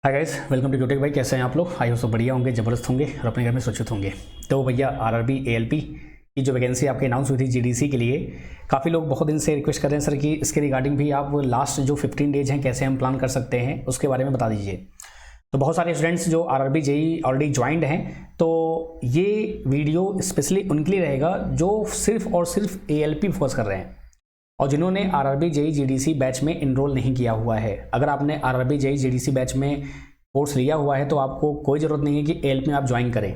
Hi guys, welcome to क्यूटेक भाई। कैसे हैं आप लोग? आई हो सब बढ़िया होंगे, ज़बरदस्त होंगे और अपने घर में सुरक्षित होंगे। तो भैया आरआरबी एएलपी की जो वैकेंसी आपकी अनाउंस हुई थी जीडीसी के लिए, काफ़ी लोग बहुत दिन से रिक्वेस्ट कर रहे हैं सर कि इसके रिगार्डिंग भी आप लास्ट जो 15 डेज हैं कैसे हम प्लान कर सकते हैं उसके बारे में बता दीजिए। तो बहुत सारे स्टूडेंट्स जो आरआरबी जेई ऑलरेडी ज्वाइंड हैं, तो ये वीडियो स्पेशली उनके लिए रहेगा जो सिर्फ और सिर्फ एएलपी फोकस कर रहे हैं और जिन्होंने आरआरबी जेई जीडीसी बैच में इनरोल नहीं किया हुआ है। अगर आपने आरआरबी जेई जीडीसी बैच में कोर्स लिया हुआ है तो आपको कोई ज़रूरत नहीं है कि एएलपी में आप ज्वाइन करें,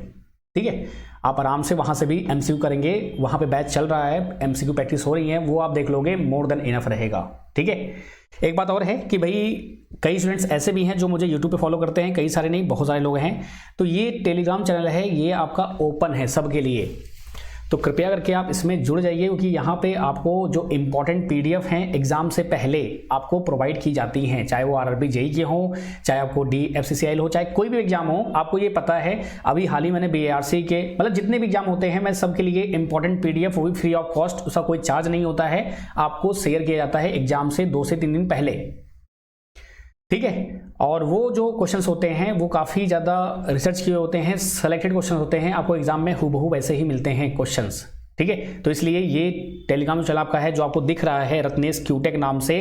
ठीक है। आप आराम से वहाँ से भी एमसीक्यू करेंगे, वहाँ पे बैच चल रहा है, एमसीक्यू प्रैक्टिस हो रही है, वो आप देख लोगे, मोर देन इनफ रहेगा, ठीक है। एक बात और है कि भाई कई स्टूडेंट्स ऐसे भी हैं जो मुझे यूट्यूब पे फॉलो करते हैं, कई सारे नहीं बहुत सारे लोग हैं। तो ये टेलीग्राम चैनल है, ये आपका ओपन है सबके लिए, तो कृपया करके आप इसमें जुड़ जाइए क्योंकि यहाँ पे आपको जो इम्पोर्टेंट पीडीएफ हैं एग्जाम से पहले आपको प्रोवाइड की जाती हैं, चाहे वो आरआरबी जेई के हों, चाहे आपको DFCCIL हो, चाहे कोई भी एग्जाम हो। आपको ये पता है, अभी हाल ही मैंने BARC के मतलब जितने भी एग्जाम होते हैं मैं सबके लिए इंपॉर्टेंट पीडीएफ, वो भी फ्री ऑफ कॉस्ट, उसका कोई चार्ज नहीं होता है, आपको शेयर किया जाता है एग्जाम से 2 से 3 दिन पहले, ठीक है। और वो जो क्वेश्चंस होते हैं वो काफ़ी ज़्यादा रिसर्च किए होते हैं, सेलेक्टेड क्वेश्चन होते हैं, आपको एग्जाम में हूबहू वैसे ही मिलते हैं क्वेश्चंस, ठीक है। तो इसलिए ये टेलीग्राम चैनल आपका है जो आपको दिख रहा है रत्नेश क्यूटेक नाम से,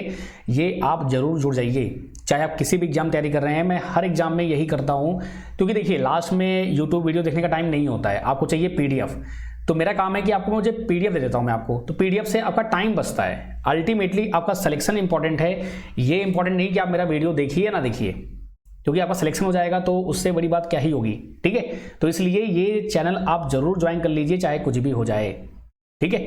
ये आप जरूर जुड़ जाइए। चाहे आप किसी भी एग्जाम तैयारी कर रहे हैं, मैं हर एग्जाम में यही करता हूँ क्योंकि देखिए लास्ट में यूट्यूब वीडियो देखने का टाइम नहीं होता है, आपको चाहिए पीडीएफ। तो मेरा काम है कि आपको मुझे पीडीएफ दे देता हूं मैं आपको, तो पीडीएफ से आपका टाइम बचता है। अल्टीमेटली आपका सिलेक्शन इंपॉर्टेंट है, ये इंपॉर्टेंट नहीं कि आप मेरा वीडियो देखिए या ना देखिए, क्योंकि आपका सिलेक्शन हो जाएगा तो उससे बड़ी बात क्या ही होगी, ठीक है। तो इसलिए ये चैनल आप जरूर ज्वाइन कर लीजिए, चाहे कुछ भी हो जाए, ठीक है।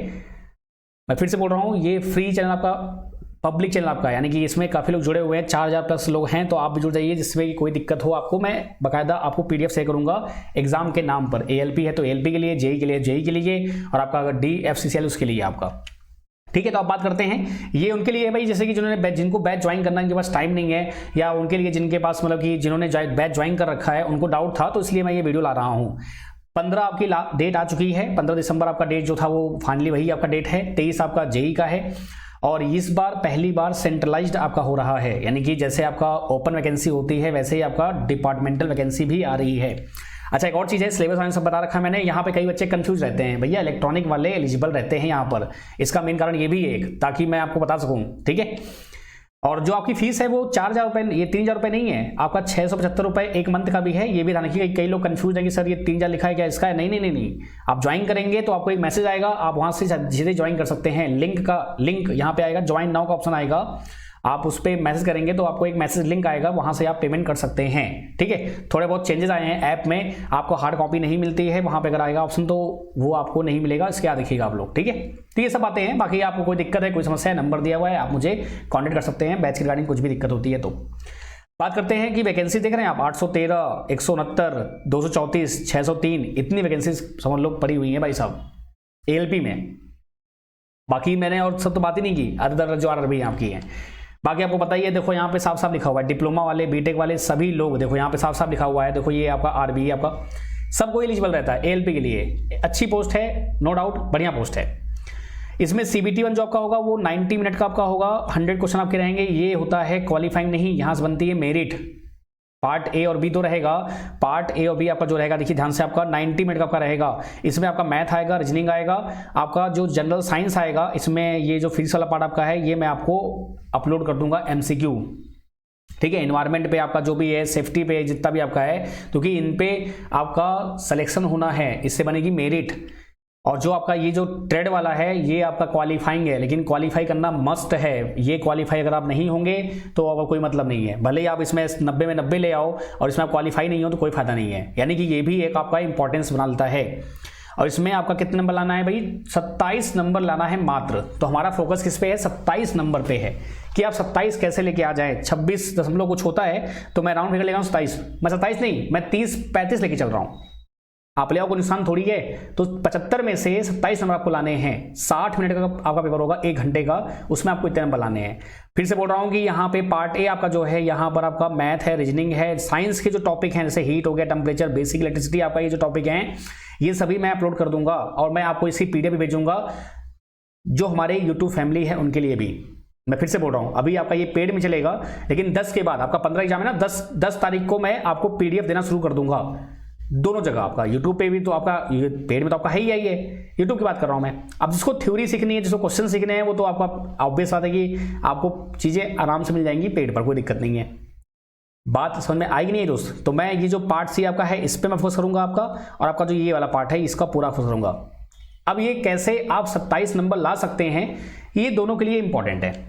मैं फिर से बोल रहा हूँ, ये फ्री चैनल आपका, पब्लिक चैनल आपका, यानी कि इसमें काफ़ी लोग जुड़े हुए हैं, 4000 प्लस लोग हैं, तो आप भी जुड़ जाइए। जिसमें कि कोई दिक्कत हो आपको, मैं बाकायदा आपको पीडीएफ शेयर करूंगा एग्जाम के नाम पर। एएलपी है तो एएलपी के लिए, जेई के लिए जेई के लिए, और आपका अगर DFCCIL उसके लिए आपका, ठीक है। तो आप बात करते हैं, ये उनके लिए है भाई, जैसे कि जिन्होंने जिनको बैच ज्वाइन करना, इनके पास टाइम नहीं है, या उनके लिए जिनके पास मतलब कि जिन्होंने बैच ज्वाइन कर रखा है, उनको डाउट था, तो इसलिए मैं ये वीडियो ला रहा हूँ। 15 आपकी डेट आ चुकी है, 15 दिसंबर आपका डेट जो था वो फाइनली वही आपका डेट है। 23 आपका जेई का है, और इस बार पहली बार सेंट्रलाइज्ड आपका हो रहा है, यानी कि जैसे आपका ओपन वैकेंसी होती है वैसे ही आपका डिपार्टमेंटल वैकेंसी भी आ रही है। अच्छा, एक और चीज़ है, सिलेबस मैंने सब बता रखा है मैंने। यहाँ पे कई बच्चे कंफ्यूज रहते हैं, भैया इलेक्ट्रॉनिक वाले एलिजिबल रहते हैं यहाँ पर, इसका मेन कारण ये भी है एक, ताकि मैं आपको बता सकूँ, ठीक है। और जो आपकी फीस है वो 4000 रुपये, ये 3000 रुपये नहीं है, आपका 675 रुपये एक मंथ का भी है। ये भी ध्यान रखिए, कई लोग कंफ्यूज है कि सर ये 3000 लिखा है क्या इसका है। नहीं नहीं नहीं नहीं, आप ज्वाइन करेंगे तो आपको एक मैसेज आएगा, आप वहाँ से सीधे ज्वाइन कर सकते हैं। लिंक यहाँ पे आएगा, ज्वाइन नाउ का ऑप्शन आएगा, आप उस पर मैसेज करेंगे तो आपको एक मैसेज लिंक आएगा, वहां से आप पेमेंट कर सकते हैं, ठीक है। थोड़े बहुत चेंजेस आए हैं ऐप में, आपको हार्ड कॉपी नहीं मिलती है, वहां पे अगर आएगा ऑप्शन तो वो आपको नहीं मिलेगा, इसके बाद देखिएगा आप लोग, ठीक है। तो ये सब बातें हैं, बाकी आपको कोई दिक्कत है, कोई समस्या है, नंबर दिया हुआ है, आप मुझे कॉन्टेक्ट कर सकते हैं, बैच के रिगार्डिंग कुछ भी दिक्कत होती है तो। बात करते हैं कि वैकेंसी देख रहे हैं आप, 813, 169, 234, 603, इतनी वैकेंसी समझ लो पड़ी हुई है भाई साहब एएलपी में। बाकी मैंने और सब तो बात ही नहीं की, अदर जो आरआरबी आपकी है। बाकी आपको पता ही है, देखो यहाँ पे साफ साफ लिखा हुआ है, डिप्लोमा वाले, बीटेक वाले सभी लोग, देखो यहाँ पे साफ साफ लिखा हुआ है, देखो ये आपका आरबी आपका सबको एलिजिबल रहता है एएलपी के लिए। अच्छी पोस्ट है, नो डाउट, बढ़िया पोस्ट है। इसमें CBT 1 जो आपका होगा वो 90 मिनट का आपका होगा, 100 क्वेश्चन आपके रहेंगे। ये होता है क्वालिफाइंग नहीं, यहाँ से बनती है मेरिट। पार्ट ए और बी तो रहेगा, पार्ट ए और बी आपका जो रहेगा देखिए ध्यान से, आपका 90 मिनट का आपका रहेगा। इसमें आपका मैथ आएगा, रीजनिंग आएगा, आपका जो जनरल साइंस आएगा, इसमें ये जो फिजिक्स वाला पार्ट आपका है ये मैं आपको अपलोड कर दूंगा MCQ, ठीक है। एनवायरनमेंट पे आपका जो भी है, सेफ्टी पे जितना भी आपका है, क्योंकि इन पे आपका सिलेक्शन होना है, इससे बनेगी मेरिट। और जो आपका ये जो ट्रेड वाला है ये आपका क्वालिफाइंग है, लेकिन क्वालिफाई करना मस्ट है। ये क्वालिफाई अगर आप नहीं होंगे तो आपका कोई मतलब नहीं है, भले ही आप इसमें 90 में 90 ले आओ और इसमें आप क्वालिफाई नहीं हो तो कोई फायदा नहीं है। यानी कि ये भी एक आपका इंपॉर्टेंस बना लेता है। और इसमें आपका कितने नंबर लाना है भाई? 27 नंबर लाना है मात्र। तो हमारा फोकस किस पे है? 27 नंबर पे है कि आप 27 कैसे लेके आ जाए। 26 दशमलव कुछ होता है तो मैं राउंड फिगर लेगा 27, मैं 27 नहीं, मैं 30-35 लेके चल रहा हूँ। आप ले आओ, कोई नुकसान थोड़ी है। तो 75 में से 27 नंबर आपको लाने हैं। 60 मिनट का आपका पेपर होगा, 1 घंटे का, उसमें आपको इतने नंबर लाने हैं। फिर से बोल रहा हूं कि यहाँ पे पार्ट ए आपका जो है, यहाँ पर आपका मैथ है, रीजनिंग है, साइंस के जो टॉपिक हैं जैसे हीट हो गया, टेम्परेचर, बेसिक इलेक्ट्रिसिटी, आपका ये जो टॉपिक हैं ये सभी मैं अपलोड कर दूंगा और मैं आपको इसकी PDF भी भेजूंगा जो हमारे यूट्यूब फैमिली है उनके लिए भी। मैं फिर से बोल रहा हूँ, अभी आपका ये पेड में चलेगा, लेकिन 10 के बाद आपका 15 एग्जाम है ना, 10 तारीख को मैं आपको PDF देना शुरू कर दूंगा दोनों जगह। आपका यूट्यूब पे भी तो आपका पेड में तो आपका है ही है, यूट्यूब की बात कर रहा हूँ मैं। अब जिसको थ्योरी सीखनी है, जिसको क्वेश्चन सीखने हैं, वो तो आपका ऑब्वियस बात है कि आपको चीज़ें आराम से मिल जाएंगी पेड पर, कोई दिक्कत नहीं है। बात समझ में आएगी नहीं दोस्त? तो मैं ये जो पार्ट सी आपका है इस पर मैं फोकस करूंगा आपका, और आपका जो ये वाला पार्ट है इसका पूरा फोकस करूंगा। अब ये कैसे आप 27 नंबर ला सकते हैं, ये दोनों के लिए इंपॉर्टेंट है।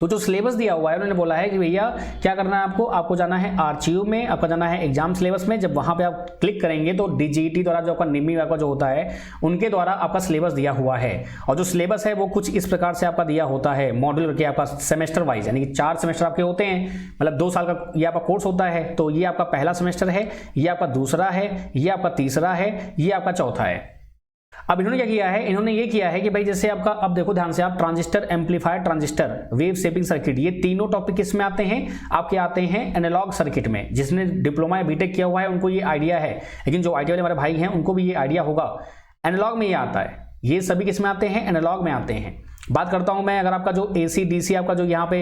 तो जो सिलेबस दिया हुआ है उन्होंने बोला है कि भैया क्या करना है आपको जाना है आरटीयू में, आपका जाना है एग्जाम सिलेबस में। जब वहां पे आप क्लिक करेंगे तो DGET द्वारा जो आपका निम्मी आपका जो होता है उनके द्वारा आपका सिलेबस दिया हुआ है, और जो सिलेबस है वो कुछ इस प्रकार से आपका दिया होता है मॉड्यूल करके आपका सेमेस्टर वाइज, यानी कि 4 सेमेस्टर आपके होते हैं, मतलब 2 साल का ये आपका कोर्स होता है। तो ये आपका पहला सेमेस्टर है, ये आपका दूसरा है, ये आपका तीसरा है, ये आपका चौथा है। अब इन्होंने क्या किया है, इन्होंने ये किया है कि भाई जैसे आपका, अब देखो ध्यान से आप, transistor, amplifier, transistor, wave shaping circuit, ये तीनों टॉपिक किसमें आते हैं आपके, आते हैं एनालॉग सर्किट में। जिसने डिप्लोमा या बीटेक किया हुआ है उनको ये आइडिया है, लेकिन जो आईटी वाले हमारे भाई हैं उनको भी ये आइडिया होगा। एनालॉग में ये आता है, ये सभी किसमें आते हैं, एनालॉग में आते हैं। बात करता हूं मैं, अगर आपका जो AC DC आपका जो यहाँ पे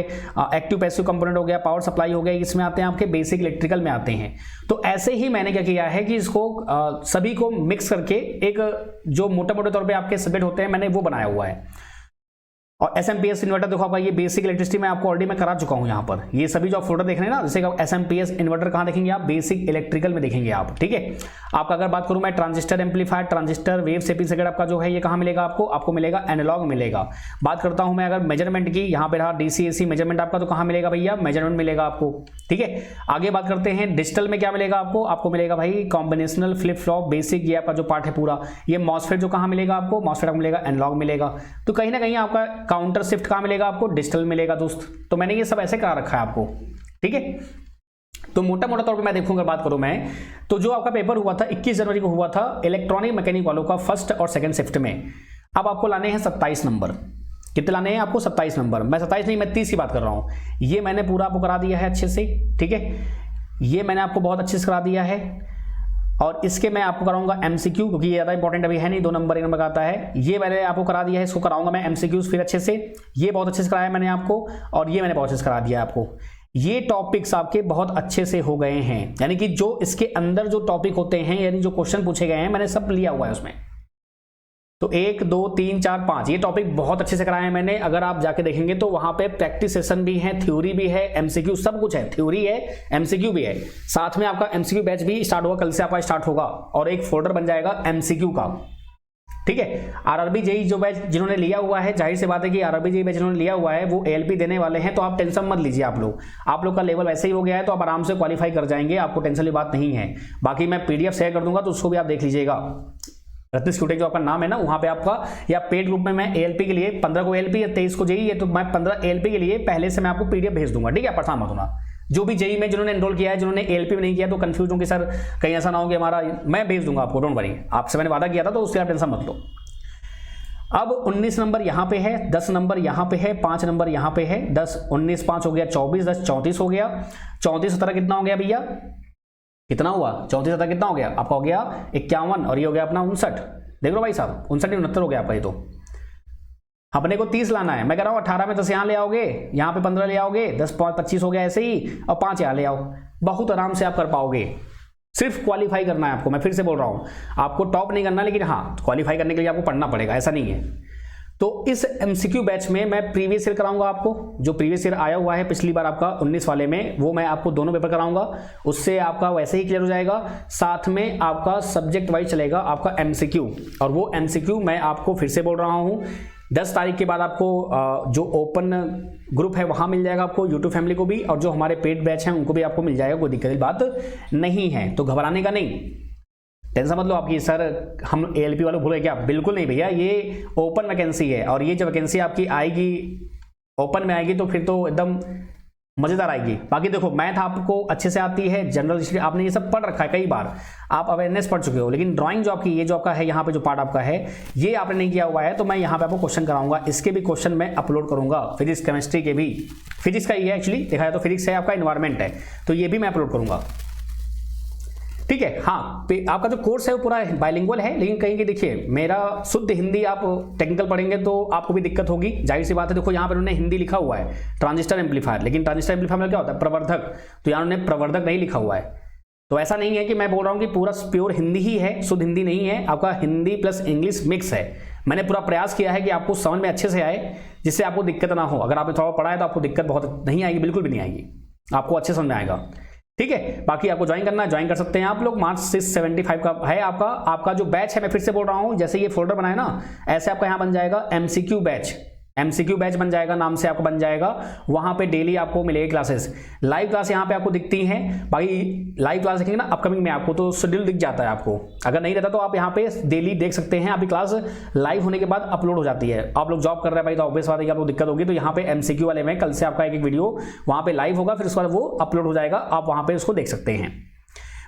एक्टिव पैसिव कंपोनेंट हो गया, पावर सप्लाई हो गया, इसमें आते हैं आपके बेसिक इलेक्ट्रिकल में आते हैं। तो ऐसे ही मैंने क्या किया है कि इसको सभी को मिक्स करके एक जो मोटे मोटे तौर पे आपके सब्जेक्ट होते हैं मैंने वो बनाया हुआ है। और SMPS इन्वर्टर देखो आपका, ये बेसिक इलेक्ट्रिसिटी में आपको ऑलरेडी मैं करा चुका हूं यहाँ पर। ये सभी जो आप फोल्डर देख रहे हैं ना, जैसे SMPS इन्वर्टर कहाँ देखेंगे आप, बेसिक इलेक्ट्रिकल में देखेंगे आप, ठीक है। आपका अगर बात करूं मैं transistor, amplifier, transistor, wave shaping circuit आपका जो है ये कहाँ मिलेगा आपको मिलेगा एनालॉग मिलेगा। बात करता हूं मैं अगर मेजरमेंट की, यहाँ पे रहा DC AC मेजरमेंट आपका, तो कहाँ मिलेगा भैया, मेजरमेंट मिलेगा आपको, ठीक है। आगे बात करते हैं डिजिटल में क्या मिलेगा आपको मिलेगा भाई कॉम्बिनेशनल, फ्लिप फ्लॉप, बेसिक, ये आपका जो पार्ट है पूरा। ये मॉसफेट जो कहाँ मिलेगा आपको, मॉसफेट मिलेगा एनालॉग मिलेगा। तो कहीं ना कहीं आपका काउंटर शिफ्ट कहाँ मिलेगा आपको, डिजिटल मिलेगा दोस्त। तो मैंने ये सब ऐसे करा रखा है आपको, ठीक है। तो मोटा मोटा तौर पे मैं देखूंगा, बात करूं मैं तो जो आपका पेपर हुआ था 21 जनवरी को हुआ था इलेक्ट्रॉनिक मैकेनिक वालों का फर्स्ट और सेकंड शिफ्ट में। अब आपको लाने हैं 27 नंबर। कितने लाने हैं आपको, 27 नंबर। मैं 27 नहीं, मैं 30 की बात कर रहा हूं। ये मैंने पूरा आपको करा दिया है अच्छे से, ठीक है। ये मैंने आपको बहुत अच्छे से करा दिया है, और इसके मैं आपको कराऊंगा MCQ, क्योंकि ये ज़्यादा इंपॉर्टेंट अभी है नहीं, 2 नंबर 1 नंबर का आता है। ये मैंने आपको करा दिया है, इसको कराऊंगा मैं MCQs फिर अच्छे से। ये बहुत अच्छे से कराया मैंने आपको, और ये मैंने बहुत अच्छे से करा दिया आपको। ये टॉपिक्स आपके बहुत अच्छे से हो गए हैं, यानी कि जो इसके अंदर जो टॉपिक होते हैं, यानी जो क्वेश्चन पूछे गए हैं, मैंने सब लिया हुआ है उसमें। तो 1 2 3 4 5 ये टॉपिक बहुत अच्छे से कराए हैं मैंने। अगर आप जाके देखेंगे तो वहां पे प्रैक्टिस सेशन भी है, थ्योरी भी है, MCQ सब कुछ है, थ्योरी है, MCQ भी है। साथ में आपका MCQ बैच भी स्टार्ट होगा, कल से आपका स्टार्ट होगा, और एक फोल्डर बन जाएगा MCQ का, ठीक है। RRB JEE जो बैच जिन्होंने लिया हुआ है, जाहिर सी बात है कि RRB JEE बैच जिन्होंने लिया हुआ है वो ALP देने वाले हैं, तो आप टेंशन मत लीजिए। आप लोग का लेवल वैसे ही हो गया है, तो आप आराम से क्वालिफाई कर जाएंगे, आपको टेंशन की बात नहीं है। बाकी मैं PDF शेयर कर दूंगा, तो उसको भी आप देख लीजिएगा। रत्न स्टूडेंट जो आपका नाम है ना, वहां पे आपका, या पेड ग्रुप में मैं ALP के लिए 15 को ALP या 23 को JEE है, तो मैं 15 ALP के लिए पहले से मैं आपको PDF भेज दूंगा, ठीक है। परेशान मत होना। जो भी JEE में जिन्होंने एनरोल किया है, जिन्होंने ALP में नहीं किया, तो कंफ्यूज होंगे सर कहीं ऐसा ना हो कि हमारा, मैं भेज दूंगा आपको, डोंट वरी। आपसे मैंने वादा किया था, तो उससे आप टेंशन मत लो। अब 19 नंबर यहाँ पे है, 10 नंबर यहाँ पे है, 5 नंबर यहाँ पे है। 10 19 5 हो गया 24, 10 34 हो गया। 34 17 कितना हो गया भैया, कितना हुआ, 34 17 कितना हो गया आपका, हो गया 51, और ये हो गया अपना 59। देख लो भाई साहब, 59 69 हो गया आपका। ये तो अपने को 30 लाना है। मैं कह रहा हूँ 18 में 10 यहाँ ले आओगे, यहाँ पे 15 ले आओगे, 10 25 हो गया ऐसे ही, और 5 यहाँ ले आओ, बहुत आराम से आप कर पाओगे। सिर्फ क्वालिफाई करना है आपको। मैं फिर से बोल रहा हूँ, आपको टॉप नहीं करना, लेकिन हाँ क्वालिफाई करने के लिए आपको पढ़ना पड़ेगा, ऐसा नहीं है। तो इस MCQ बैच में मैं प्रीवियस ईयर कराऊंगा आपको, जो प्रीवियस ईयर आया हुआ है पिछली बार आपका 19 वाले में, वो मैं आपको दोनों पेपर कराऊंगा, उससे आपका वैसे ही क्लियर हो जाएगा। साथ में आपका सब्जेक्ट वाइज चलेगा आपका MCQ, और वो MCQ मैं आपको फिर से बोल रहा हूँ 10 तारीख के बाद आपको जो ओपन ग्रुप है वहां मिल जाएगा आपको, यूट्यूब फैमिली को भी, और जो हमारे पेड बैच हैं उनको भी आपको मिल जाएगा, कोई दिक्कत की बात नहीं है। तो घबराने का नहीं, टेंशन मत लो आपकी सर हम ALP वालों भूल गए क्या, बिल्कुल नहीं भैया। ये ओपन वैकेंसी है, और ये जो वैकेंसी आपकी आएगी ओपन में आएगी, तो फिर तो एकदम मजेदार आएगी। बाकी देखो मैथ आपको अच्छे से आती है, जनरल हिस्ट्री आपने ये सब पढ़ रखा है कई बार, आप अवेयरनेस पढ़ चुके हो, लेकिन ड्राइंग जो आपकी, ये जो आपका है यहाँ पे जो पार्ट आपका है, ये आपने नहीं किया हुआ है, तो मैं यहाँ पे आपको क्वेश्चन कराऊंगा। इसके भी क्वेश्चन मैं अपलोड करूंगा, फिजिक्स केमिस्ट्री के भी। फिजिक्स का ये एक्चुअली देखा जाए तो फिजिक्स है आपका, इन्वायरमेंट है, तो ये भी मैं अपलोड करूंगा, ठीक है। हाँ, आपका जो कोर्स है वो पूरा बाइलिंगुअल है, लेकिन कहीं देखिए मेरा शुद्ध हिंदी आप टेक्निकल पढ़ेंगे तो आपको भी दिक्कत होगी, जाहिर सी बात है। देखो यहाँ पर उन्होंने हिंदी लिखा हुआ है ट्रांजिस्टर एम्पलीफायर, लेकिन ट्रांजिस्टर एम्पलीफायर में क्या होता है, प्रवर्धक, तो यहाँ उन्होंने प्रवर्धक नहीं लिखा हुआ है। तो ऐसा नहीं है कि मैं बोल रहा हूँ कि पूरा प्योर हिंदी ही है, शुद्ध हिंदी नहीं है, आपका हिंदी प्लस इंग्लिश मिक्स है। मैंने पूरा प्रयास किया है कि आपको समझ में अच्छे से आए, जिससे आपको दिक्कत ना हो। अगर आपने थोड़ा पढ़ा है तो आपको दिक्कत बहुत नहीं आएगी, बिल्कुल भी नहीं आएगी, आपको अच्छे समझ में आएगा। ठीक है, बाकी आपको ज्वाइन करना है, ज्वाइन कर सकते हैं आप लोग। मार्च 675 का है आपका जो बैच है। मैं फिर से बोल रहा हूँ, जैसे ये फोल्डर बनाए ना, ऐसे आपका यहाँ बन जाएगा MCQ बैच, MCQ बैच बन जाएगा, नाम से आपको बन जाएगा। वहां पे डेली आपको मिलेगी क्लासेस, लाइव क्लास यहाँ पे आपको दिखती हैं। बाकी लाइव क्लास देखेंगे ना अपकमिंग में, आपको तो शेड्यूल दिख जाता है आपको। अगर नहीं रहता तो आप यहाँ पे डेली देख सकते हैं। आपकी क्लास लाइव होने के बाद अपलोड हो जाती है। आप लोग जॉब कर रहे हैं भाई, तो ऑब्वियस बात है कि आपको दिक्कत होगी। तो यहाँ पे MCQ वाले में कल से आपका एक वीडियो वहां पे लाइव होगा, फिर उसके बाद वो अपलोड हो जाएगा, आप वहां पे उसको देख सकते हैं।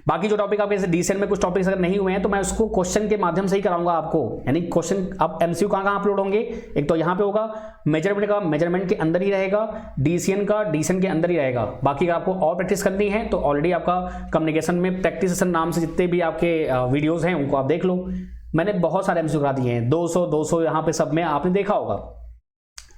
बाकी जो टॉपिक आपके जैसे डीसीएन में कुछ टॉपिक्स अगर नहीं हुए हैं तो मैं उसको क्वेश्चन के माध्यम से ही कराऊंगा आपको। यानी क्वेश्चन अब MCQ कहाँ अपलोड होंगे, एक तो यहाँ पे होगा, मेजरमेंट का मेजरमेंट के अंदर ही रहेगा, डीसीएन का डीसीएन के अंदर ही रहेगा। बाकी अगर आपको और प्रैक्टिस करनी है तो ऑलरेडी आपका कम्युनिकेशन में प्रैक्टिस सेशन नाम से जितने भी आपके वीडियोज हैं उनको आप देख लो। मैंने बहुत सारे MCQ करा दिए हैं, 200 यहाँ पे सब में आपने देखा होगा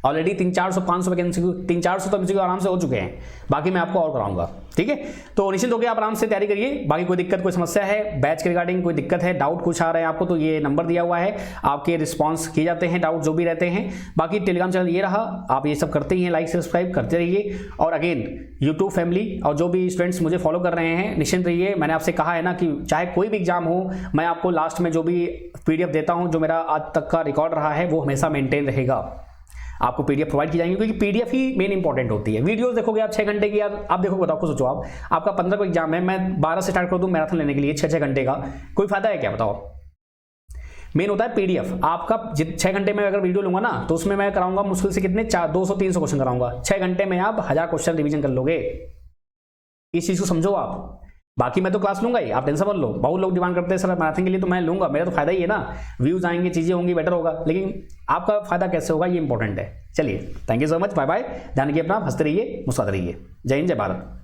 ऑलरेडी। 300-400 500 वैकेंसी 300-400 तो MCQ आराम से हो चुके हैं। बाकी मैं आपको और कराऊंगा, ठीक है। तो निश्चित होकर आप आराम से तैयारी करिए। बाकी कोई दिक्कत कोई समस्या है बैच के रिगार्डिंग, कोई दिक्कत है, डाउट कुछ आ रहे हैं आपको, तो ये नंबर दिया हुआ है, आपके रिस्पॉन्स किए जाते हैं, डाउट जो भी रहते हैं। बाकी टेलीग्राम चैनल ये रहा, आप ये सब करते ही हैं, लाइक सब्सक्राइब करते रहिए। और अगेन यूट्यूब फैमिली और जो भी स्टूडेंट्स मुझे फॉलो कर रहे हैं, निश्चिंत रहिए। मैंने आपसे कहा है ना कि चाहे कोई भी एग्जाम हो, मैं आपको लास्ट में जो भी PDF देता हूँ, जो मेरा आज तक का रिकॉर्ड रहा है, वो हमेशा मेंटेन रहेगा। आपको PDF प्रोवाइड की जाएंगी, क्योंकि PDF ही मेन इंपॉर्टेंट होती है। वीडियोस देखोगे आप 6 घंटे की, यार आप देखो, बताओ खुद सोचो, आपका 15 को एग्जाम है, मैं 12 से स्टार्ट कर दूं मैराथन लेने के लिए 6 घंटे का, कोई फायदा है क्या, बताओ। मेन होता है PDF। आपका 6 घंटे में अगर वीडियो लूंगा ना, तो उसमें मैं कराऊंगा मुश्किल से कितने 200-300 क्वेश्चन कराऊंगा। 6 घंटे में आप 1000 क्वेश्चन रिवीजन कर लोगे। इस चीज को समझो आप। बाकी मैं तो क्लास लूंगा ही, आप टेंशन मत लो। बहुत लोग डिमांड करते हैं सर मैराथन के लिए, तो मैं लूंगा, मेरा तो फायदा ही है ना, व्यूज आएंगे, चीजें होंगी, बेटर होगा। लेकिन आपका फायदा कैसे होगा, ये इंपॉर्टेंट है। चलिए, thank you so much, bye bye. ध्यान रखिए अपना, हंसते रहिए, मुस्कुराते रहिए। जय हिंद, जय भारत।